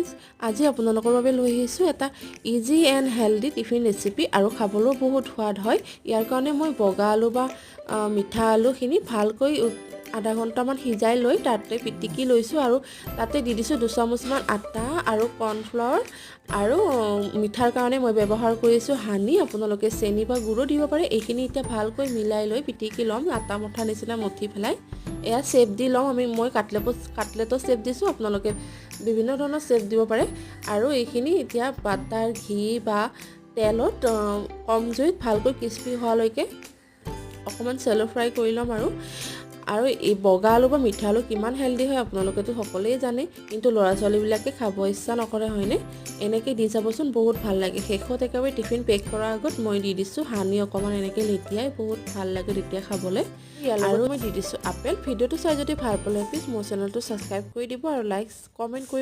Friends, আজি আপোনালোকৰ বাবে লৈ আহিছোঁ এটা easy and healthy tiffin recipe আৰু খাবলৈও বহুত সোৱাদ হয়। ইয়াৰ কাৰণে মই বগা আলু বা মিঠা আলুখিনি ভালকৈ আধা ঘণ্টামান সিজাই লৈ তাতে পিটিকি লৈছোঁ আৰু তাতে দি দিছোঁ 2 চামুচমান আটা আৰু কৰ্ণফ্লাৱাৰ আৰু মিঠাৰ কাৰণে মই ব্যৱহাৰ কৰিছোঁ হানি। আপোনালোকে চেনি বা গুড়ো দিব পাৰে। এইখিনি এতিয়া ভালকৈ মিলাই লৈ পিটিকি ল'ম, আটা মঠা নিচিনা মঠি পেলাই। এয়া চেপ দি ল'ম মই কাটলেটৰ চেপ দিছোঁ, আপোনালোকে বিভিন্ন ধৰণৰ চেপ দিব পাৰে। আৰু এইখিনি এতিয়া বাটাৰ ঘি বা তেলত কম জুইত ভালকৈ ক্ৰিস্পি হোৱালৈকে অকণমান চেলো ফ্ৰাই কৰি ল'ম। আৰু এই বগা আলু বা মিঠা আলু কিমান হেল্ডি হয় আপোনালোকেতো সকলোৱেই জানে, কিন্তু ল'ৰা ছোৱালীবিলাকে খাব ইচ্ছা নকৰে হয়নে? এনেকৈ দি যাবচোন, বহুত ভাল লাগে। শেষত একেবাৰে টিফিন পেক কৰাৰ আগত মই দি দিছোঁ হানি অকণমান, এনেকৈ লেটিয়াই বহুত ভাল লাগে তেতিয়া খাবলৈ। আৰু মই দি দিছোঁ আপেল। ভিডিঅ'টো চাই যদি ভাল পালে প্লিজ মোৰ চেনেলটো ছাবস্ক্ৰাইব কৰি দিব আৰু লাইক কমেণ্ট কৰি